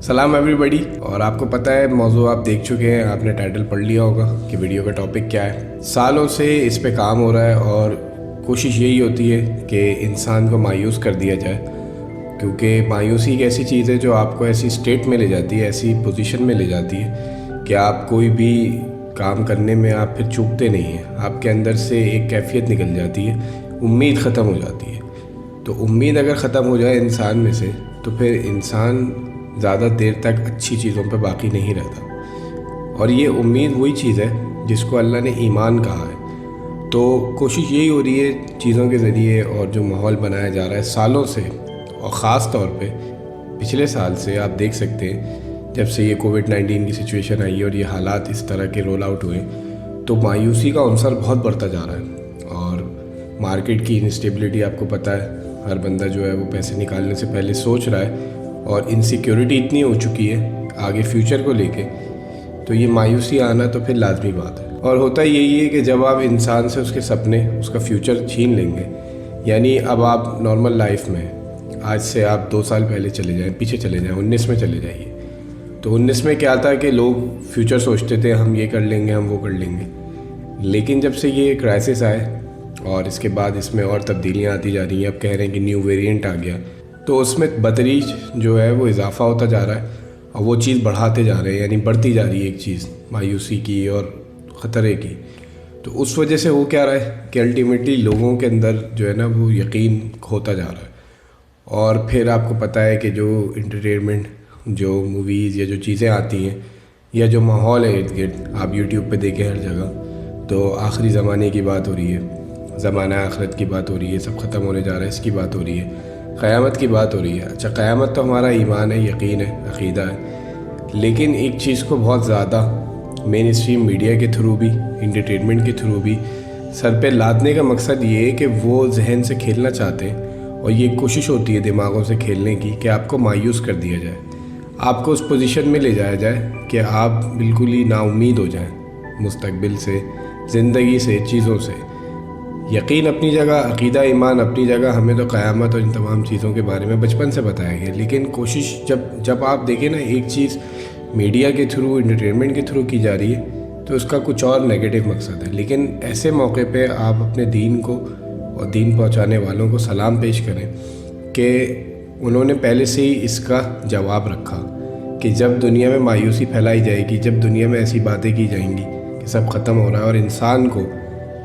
سلام ایوری بڈی. اور آپ کو پتہ ہے موضوع آپ دیکھ چکے ہیں, آپ نے ٹائٹل پڑھ لیا ہوگا کہ ویڈیو کا ٹاپک کیا ہے. سالوں سے اس پہ کام ہو رہا ہے اور کوشش یہی ہوتی ہے کہ انسان کو مایوس کر دیا جائے, کیونکہ مایوسی ایک ایسی چیز ہے جو آپ کو ایسی اسٹیٹ میں لے جاتی ہے, ایسی پوزیشن میں لے جاتی ہے کہ آپ کوئی بھی کام کرنے میں آپ پھر چوکتے نہیں ہیں. آپ کے اندر سے ایک کیفیت نکل جاتی ہے, امید ختم ہو جاتی ہے. تو امید اگر ختم ہو جائے انسان میں سے تو پھر انسان زیادہ دیر تک اچھی چیزوں پہ باقی نہیں رہتا. اور یہ امید وہی چیز ہے جس کو اللہ نے ایمان کہا ہے. تو کوشش یہی ہو رہی ہے چیزوں کے ذریعے, اور جو ماحول بنایا جا رہا ہے سالوں سے, اور خاص طور پہ پچھلے سال سے آپ دیکھ سکتے ہیں جب سے یہ کووڈ-19 کی سچویشن آئی اور یہ حالات اس طرح کے رول آؤٹ ہوئے, تو مایوسی کا عنصر بہت بڑھتا جا رہا ہے. اور مارکیٹ کی انسٹیبلٹی آپ کو پتہ ہے, ہر بندہ جو ہے وہ پیسے نکالنے سے پہلے سوچ رہا ہے, اور انسیکیورٹی اتنی ہو چکی ہے آگے فیوچر کو لے کے, تو یہ مایوسی آنا تو پھر لازمی بات ہے. اور ہوتا یہی ہے کہ جب آپ انسان سے اس کے سپنے, اس کا فیوچر چھین لیں گے, یعنی اب آپ نارمل لائف میں آج سے آپ 2 سال پہلے چلے جائیں, پیچھے چلے جائیں, 19 میں چلے جائیے, تو 19 میں کیا تھا کہ لوگ فیوچر سوچتے تھے ہم یہ کر لیں گے, ہم وہ کر لیں گے. لیکن جب سے یہ کرائسس آئے اور اس کے بعد اس میں اور تبدیلیاں آتی جا رہی ہیں, اب کہہ رہے ہیں کہ نیو ویریئنٹ آ گیا, تو اس میں بتدریج جو ہے وہ اضافہ ہوتا جا رہا ہے, اور وہ چیز بڑھاتے جا رہے ہیں, یعنی بڑھتی جا رہی ہے ایک چیز مایوسی کی اور خطرے کی. تو اس وجہ سے ہو کیا رہا ہے کہ الٹیمیٹلی لوگوں کے اندر جو ہے نا وہ یقین کھوتا جا رہا ہے. اور پھر آپ کو پتہ ہے کہ جو انٹرٹینمنٹ, جو موویز یا جو چیزیں آتی ہیں یا جو ماحول ہے ارد گرد, آپ یوٹیوب پہ دیکھیں ہر جگہ, تو آخری زمانے کی بات ہو رہی ہے, زمانہ آخرت کی بات ہو رہی ہے, سب ختم ہونے جا رہا ہے اس کی بات ہو رہی ہے, قیامت کی بات ہو رہی ہے. اچھا, قیامت تو ہمارا ایمان ہے, یقین ہے, عقیدہ ہے, لیکن ایک چیز کو بہت زیادہ مین اسٹریم میڈیا کے تھرو بھی, انٹرٹینمنٹ کے تھرو بھی سر پہ لادنے کا مقصد یہ ہے کہ وہ ذہن سے کھیلنا چاہتے ہیں, اور یہ کوشش ہوتی ہے دماغوں سے کھیلنے کی کہ آپ کو مایوس کر دیا جائے, آپ کو اس پوزیشن میں لے جایا جائے کہ آپ بالکل ہی نا امید ہو جائیں مستقبل سے, زندگی سے, چیزوں سے. یقین اپنی جگہ, عقیدہ ایمان اپنی جگہ, ہمیں تو قیامت اور ان تمام چیزوں کے بارے میں بچپن سے بتایا گیا. لیکن کوشش جب آپ دیکھیں نا ایک چیز میڈیا کے تھرو, انٹرٹینمنٹ کے تھرو کی جا رہی ہے, تو اس کا کچھ اور نیگیٹو مقصد ہے. لیکن ایسے موقع پہ آپ اپنے دین کو اور دین پہنچانے والوں کو سلام پیش کریں کہ انہوں نے پہلے سے ہی اس کا جواب رکھا کہ جب دنیا میں مایوسی پھیلائی جائے گی, جب دنیا میں ایسی باتیں کی جائیں گی کہ سب ختم ہو رہا ہے اور انسان کو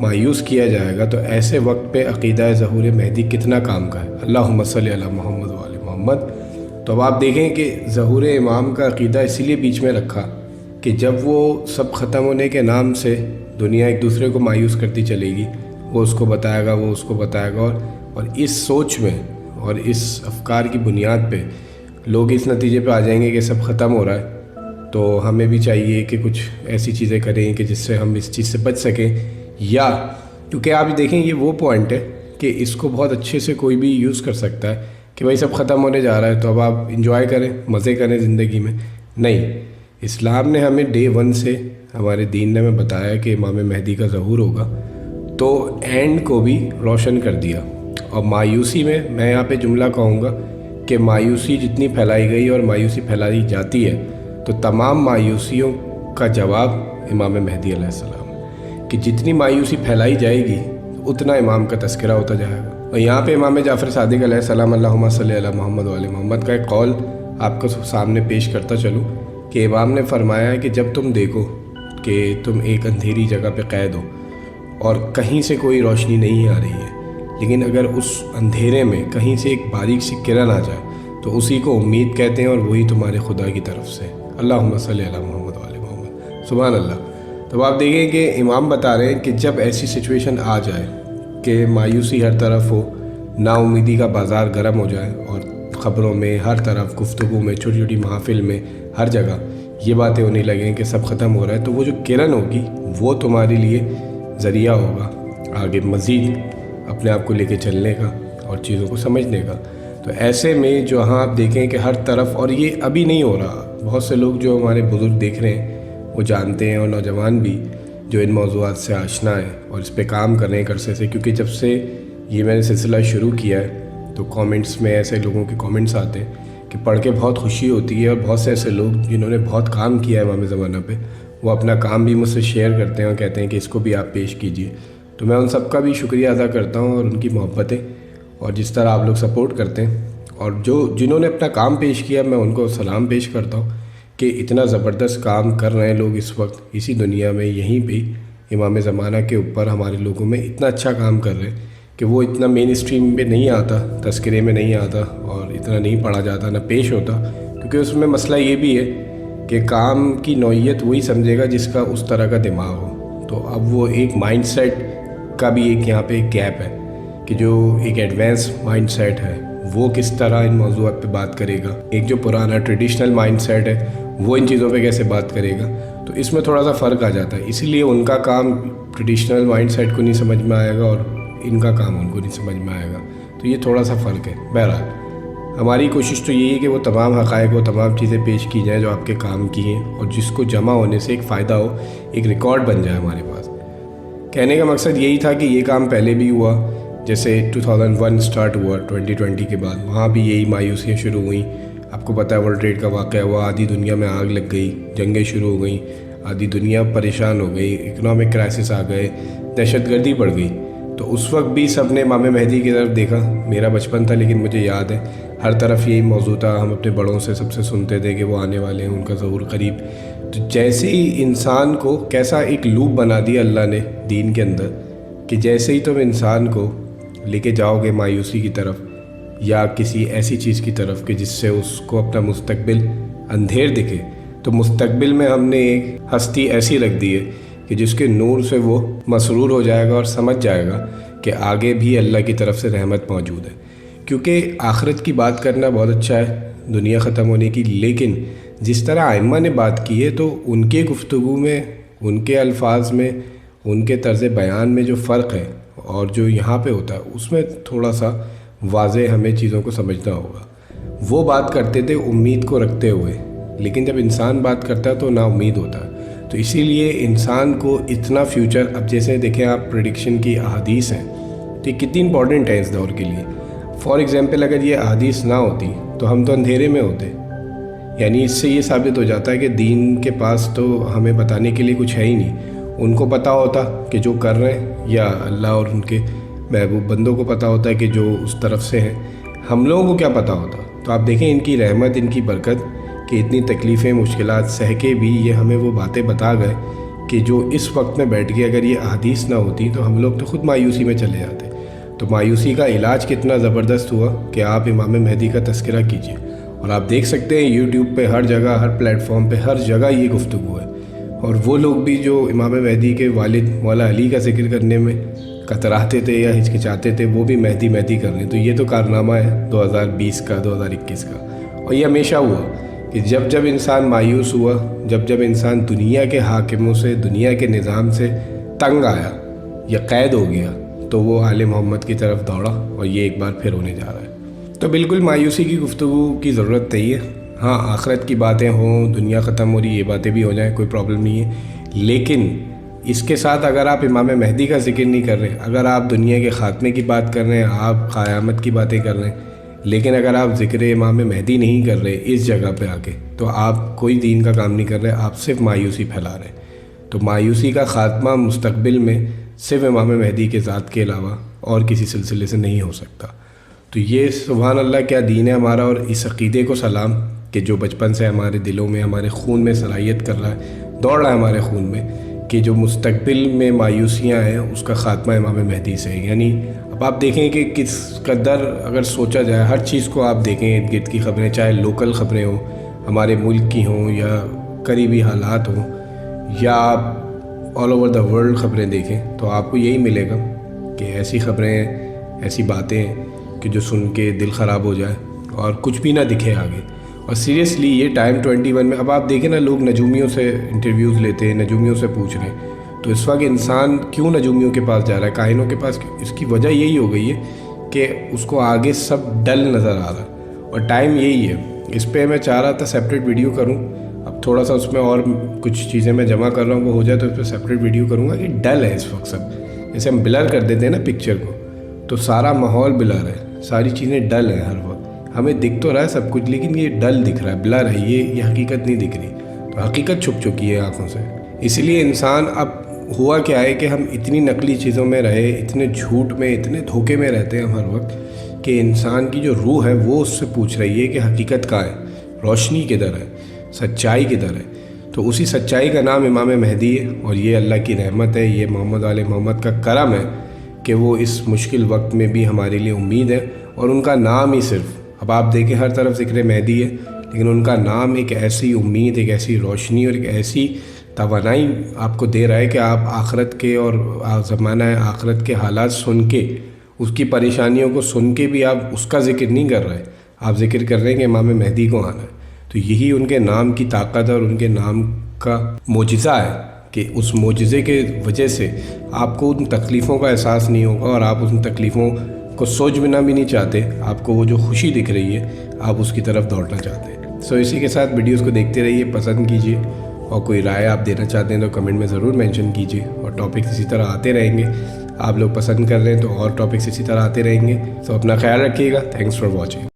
مایوس کیا جائے گا, تو ایسے وقت پہ عقیدہ ظہور مہدی کتنا کام کا ہے. اللہم صلی علی محمد و علی محمد. تو اب آپ دیکھیں کہ ظہور امام کا عقیدہ اسی لیے بیچ میں رکھا کہ جب وہ سب ختم ہونے کے نام سے دنیا ایک دوسرے کو مایوس کرتی چلے گی, وہ اس کو بتائے گا, وہ اس کو بتائے گا, اور اس سوچ میں اور اس افکار کی بنیاد پہ لوگ اس نتیجے پہ آ جائیں گے کہ سب ختم ہو رہا ہے, تو ہمیں بھی چاہیے کہ کچھ ایسی چیزیں کریں کہ جس سے ہم اس چیز سے بچ سکیں. یا کیونکہ آپ دیکھیں یہ وہ پوائنٹ ہے کہ اس کو بہت اچھے سے کوئی بھی یوز کر سکتا ہے کہ بھائی سب ختم ہونے جا رہا ہے تو اب آپ انجوائے کریں, مزے کریں زندگی میں. نہیں, اسلام نے ہمیں ڈے 1 سے, ہمارے دین نے ہمیں بتایا کہ امام مہدی کا ظہور ہوگا, تو اینڈ کو بھی روشن کر دیا. اور مایوسی میں یہاں پہ جملہ کہوں گا کہ مایوسی جتنی پھیلائی گئی اور مایوسی پھیلائی جاتی ہے, تو تمام مایوسیوں کا جواب امام مہدی علیہ السلام, کہ جتنی مایوسی پھیلائی جائے گی اتنا امام کا تذکرہ ہوتا جائے گا. اور یہاں پہ امام جعفر صادق علیہ السلام اللہم صلی علی محمد و علی محمد کا ایک قول آپ کو سامنے پیش کرتا چلوں کہ امام نے فرمایا ہے کہ جب تم دیکھو کہ تم ایک اندھیری جگہ پہ قید ہو اور کہیں سے کوئی روشنی نہیں آ رہی ہے, لیکن اگر اس اندھیرے میں کہیں سے ایک باریک سی کرن آ جائے تو اسی کو امید کہتے ہیں, اور وہی تمہارے خدا کی طرف سے. اللہم صلی علی محمد و علی محمد. سبحان اللہ. تو آپ دیکھیں کہ امام بتا رہے ہیں کہ جب ایسی سچویشن آ جائے کہ مایوسی ہر طرف ہو, نا امیدی کا بازار گرم ہو جائے, اور خبروں میں, ہر طرف گفتگو میں, چھوٹی چھوٹی محافل میں, ہر جگہ یہ باتیں ہونے لگیں کہ سب ختم ہو رہا ہے, تو وہ جو کرن ہوگی وہ تمہارے لیے ذریعہ ہوگا آگے مزید اپنے آپ کو لے کے چلنے کا اور چیزوں کو سمجھنے کا. تو ایسے میں جہاں آپ دیکھیں کہ ہر طرف, اور یہ ابھی نہیں ہو رہا, بہت سے لوگ جو ہمارے بزرگ دیکھ رہے ہیں وہ جانتے ہیں, اور نوجوان بھی جو ان موضوعات سے آشنا ہے اور اس پہ کام کر رہے ہیں عرصے سے, کیونکہ جب سے یہ میں نے سلسلہ شروع کیا ہے تو کامنٹس میں ایسے لوگوں کے کامنٹس آتے ہیں کہ پڑھ کے بہت خوشی ہوتی ہے، اور بہت سے ایسے لوگ جنہوں نے بہت کام کیا ہے امام زمانہ پہ، وہ اپنا کام بھی مجھ سے شیئر کرتے ہیں اور کہتے ہیں کہ اس کو بھی آپ پیش کیجئے. تو میں ان سب کا بھی شکریہ ادا کرتا ہوں، اور ان کی محبتیں اور جس طرح آپ لوگ سپورٹ کرتے ہیں، اور جنہوں نے اپنا کام پیش کیا میں ان کو سلام پیش کرتا ہوں کہ اتنا زبردست کام کر رہے ہیں لوگ اس وقت اسی دنیا میں، یہیں پہ امام زمانہ کے اوپر ہمارے لوگوں میں اتنا اچھا کام کر رہے ہیں کہ وہ اتنا مین اسٹریم پہ نہیں آتا، تذکرے میں نہیں آتا، اور اتنا نہیں پڑھا جاتا، نہ پیش ہوتا، کیونکہ اس میں مسئلہ یہ بھی ہے کہ کام کی نوعیت وہی سمجھے گا جس کا اس طرح کا دماغ ہو. تو اب وہ ایک مائنڈ سیٹ کا بھی ایک یہاں پہ ایک گیپ ہے کہ جو ایک ایڈوانس مائنڈ سیٹ ہے وہ کس طرح ان موضوعات پہ بات کرے گا، ایک جو پرانا ٹریڈیشنل مائنڈ سیٹ ہے وہ ان چیزوں پہ کیسے بات کرے گا. تو اس میں تھوڑا سا فرق آ جاتا ہے، اسی لیے ان کا کام ٹریڈیشنل مائنڈ سیٹ کو نہیں سمجھ میں آئے گا اور ان کا کام ان کو نہیں سمجھ میں آئے گا. تو یہ تھوڑا سا فرق ہے. بہرحال ہماری کوشش تو یہی ہے کہ وہ تمام حقائق و تمام چیزیں پیش کی جائیں جو آپ کے کام کی ہیں، اور جس کو جمع ہونے سے ایک فائدہ ہو، ایک ریکارڈ بن جائے ہمارے پاس. کہنے کا مقصد یہی تھا کہ یہ کام پہلے بھی ہوا، جیسے 2001 سٹارٹ ہوا 2020 کے بعد، وہاں بھی یہی مایوسیاں شروع ہوئیں. آپ کو پتہ ہے ورلڈ ٹریڈ کا واقعہ ہوا، آدھی دنیا میں آگ لگ گئی، جنگیں شروع ہو گئیں، آدھی دنیا پریشان ہو گئی، اکنامک کرائسس آ گئے، دہشت گردی بڑھ گئی. تو اس وقت بھی سب نے امام مہدی کی طرف دیکھا. میرا بچپن تھا لیکن مجھے یاد ہے ہر طرف یہی موضوع تھا، ہم اپنے بڑوں سے سب سے سنتے تھے کہ وہ آنے والے ہیں، ان کا ظہور قریب. تو جیسے ہی انسان کو کیسا ایک لوپ بنا دیا اللہ نے دین کے اندر کہ جیسے ہی تم انسان کو لے کے جاؤ گے مایوسی کی طرف یا کسی ایسی چیز کی طرف کہ جس سے اس کو اپنا مستقبل اندھیر دکھے، تو مستقبل میں ہم نے ایک ہستی ایسی رکھ دی ہے کہ جس کے نور سے وہ مسرور ہو جائے گا اور سمجھ جائے گا کہ آگے بھی اللہ کی طرف سے رحمت موجود ہے. کیونکہ آخرت کی بات کرنا بہت اچھا ہے دنیا ختم ہونے کی، لیکن جس طرح ائمہ نے بات کی ہے تو ان کے گفتگو میں، ان کے الفاظ میں، ان کے طرز بیان میں جو فرق ہے اور جو یہاں پہ ہوتا ہے اس میں تھوڑا سا واضح ہمیں چیزوں کو سمجھنا ہوگا. وہ بات کرتے تھے امید کو رکھتے ہوئے، لیکن جب انسان بات کرتا ہے تو نا امید ہوتا ہے. تو اسی لیے انسان کو اتنا فیوچر، اب جیسے دیکھیں آپ پریڈکشن کی احادیث ہیں تو یہ کتنی امپورٹنٹ ہے اس دور کے لیے. فار ایگزامپل اگر یہ احادیث نہ ہوتی تو ہم تو اندھیرے میں ہوتے. یعنی اس سے یہ ثابت ہو جاتا ہے کہ دین کے پاس تو ہمیں بتانے کے لیے کچھ ہے ہی نہیں. ان کو پتہ ہوتا کہ جو کر رہے ہیں، یا اللہ اور ان کے محبوب بندوں کو پتہ ہوتا ہے کہ جو اس طرف سے ہیں. ہم لوگوں کو کیا پتہ ہوتا؟ تو آپ دیکھیں ان کی رحمت، ان کی برکت کہ اتنی تکلیفیں، مشکلات سہ کے بھی یہ ہمیں وہ باتیں بتا گئے کہ جو اس وقت میں بیٹھ کے اگر یہ احادیث نہ ہوتی تو ہم لوگ تو خود مایوسی میں چلے جاتے. تو مایوسی کا علاج کتنا زبردست ہوا کہ آپ امام مہدی کا تذکرہ کیجئے. اور آپ دیکھ سکتے ہیں یوٹیوب پہ ہر جگہ، ہر پلیٹ فارم پہ، ہر جگہ یہ گفتگو ہے. اور وہ لوگ بھی جو امام مہدی کے والد مولا علی کا ذکر کرنے میں کتراتے تھے یا ہچکچاتے تھے، وہ بھی مہدی مہدی کر رہے ہیں. تو یہ تو کارنامہ ہے 2020 کا، 2021 کا. اور یہ ہمیشہ ہوا کہ جب جب انسان مایوس ہوا، جب جب انسان دنیا کے حاکموں سے، دنیا کے نظام سے تنگ آیا یا قید ہو گیا، تو وہ آل محمد کی طرف دوڑا، اور یہ ایک بار پھر ہونے جا رہا ہے. تو بالکل مایوسی کی گفتگو کی ضرورت نہیں ہے. ہاں آخرت کی باتیں ہوں، دنیا ختم ہو رہی، یہ باتیں بھی ہو جائیں، کوئی پرابلم نہیں ہے. لیکن اس کے ساتھ اگر آپ امام مہدی کا ذکر نہیں کر رہے، اگر آپ دنیا کے خاتمے کی بات کر رہے ہیں، آپ قیامت کی باتیں کر رہے ہیں، لیکن اگر آپ ذکر امام مہدی نہیں کر رہے اس جگہ پہ آ کے، تو آپ کوئی دین کا کام نہیں کر رہے، آپ صرف مایوسی پھیلا رہے ہیں. تو مایوسی کا خاتمہ مستقبل میں صرف امام مہدی کے ذات کے علاوہ اور کسی سلسلے سے نہیں ہو سکتا. تو یہ سبحان اللہ کیا دین ہے ہمارا، اور اس عقیدے کو سلام کہ جو بچپن سے ہمارے دلوں میں، ہمارے خون میں صلاحیت کر رہا ہے، دوڑ رہا ہے ہمارے خون میں کہ جو مستقبل میں مایوسیاں ہیں اس کا خاتمہ امام مہدی سے ہے. یعنی اب آپ دیکھیں کہ کس قدر اگر سوچا جائے، ہر چیز کو آپ دیکھیں، ارد گرد کی خبریں، چاہے لوکل خبریں ہوں، ہمارے ملک کی ہوں، یا قریبی حالات ہوں، یا آپ آل اوور دا ورلڈ خبریں دیکھیں، تو آپ کو یہی ملے گا کہ ایسی خبریں، ایسی باتیں کہ جو سن کے دل خراب ہو جائے اور کچھ بھی نہ دکھے آگے. اور سیریسلی یہ ٹائم 21 میں اب آپ دیکھیں نا، لوگ نجومیوں سے انٹرویوز لیتے ہیں، نجومیوں سے پوچھ رہے ہیں. تو اس وقت انسان کیوں نجومیوں کے پاس جا رہا ہے، کاہنوں کے پاس؟ اس کی وجہ یہی ہو گئی ہے کہ اس کو آگے سب ڈل نظر آ رہا ہے، اور ٹائم یہی ہے. اس پہ میں چاہ رہا تھا سیپریٹ ویڈیو کروں، اب تھوڑا سا اس میں اور کچھ چیزیں میں جمع کر رہا ہوں، وہ ہو جائے تو اس پہ سیپریٹ ویڈیو کروں گا کہ ڈل ہے اس وقت سب. جیسے ہم بلر کر دیتے ہیں نا پکچر کو، تو سارا ماحول بلر ہے، ساری چیزیں ڈل ہیں ہر وقت. ہمیں دکھ تو رہا ہے سب کچھ، لیکن یہ ڈل دکھ رہا ہے، بلر ہے، یہ حقیقت نہیں دکھ رہی. تو حقیقت چھپ چکی ہے آنکھوں سے. اسی لیے انسان اب ہوا کیا ہے کہ ہم اتنی نقلی چیزوں میں رہے، اتنے جھوٹ میں، اتنے دھوکے میں رہتے ہیں ہر وقت کہ انسان کی جو روح ہے وہ اس سے پوچھ رہی ہے کہ حقیقت کہاں ہے، روشنی کدھر ہے، سچائی کدھر ہے. تو اسی سچائی کا نام امام مہدی ہے، اور یہ اللہ کی رحمت ہے، یہ محمد آل محمد کا کرم ہے کہ وہ اس مشکل وقت میں بھی ہمارے لیے امید ہے. اور ان کا نام ہی صرف، اب آپ دیکھیں ہر طرف ذکر مہدی ہے، لیکن ان کا نام ایک ایسی امید، ایک ایسی روشنی اور ایک ایسی توانائی آپ کو دے رہا ہے کہ آپ آخرت کے اور زمانہ آخرت کے حالات سن کے، اس کی پریشانیوں کو سن کے بھی آپ اس کا ذکر نہیں کر رہے، آپ ذکر کر رہے ہیں کہ امام مہدی کو آنا ہے. تو یہی ان کے نام کی طاقت ہے اور ان کے نام کا معجزہ ہے کہ اس معجزے کے وجہ سے آپ کو ان تکلیفوں کا احساس نہیں ہوگا اور آپ ان تکلیفوں کو سوچ بنا بھی نہیں چاہتے. آپ کو وہ جو خوشی دکھ رہی ہے آپ اس کی طرف دوڑنا چاہتے ہیں. سو اسی کے ساتھ ویڈیوز کو دیکھتے رہیے، پسند کیجیے، اور کوئی رائے آپ دینا چاہتے ہیں تو کمنٹ میں ضرور مینشن کیجیے. اور ٹاپکس اسی طرح آتے رہیں گے، آپ لوگ پسند کر رہے ہیں تو اور ٹاپکس اسی طرح آتے رہیں گے. سو اپنا خیال رکھیے گا. Thanks for watching.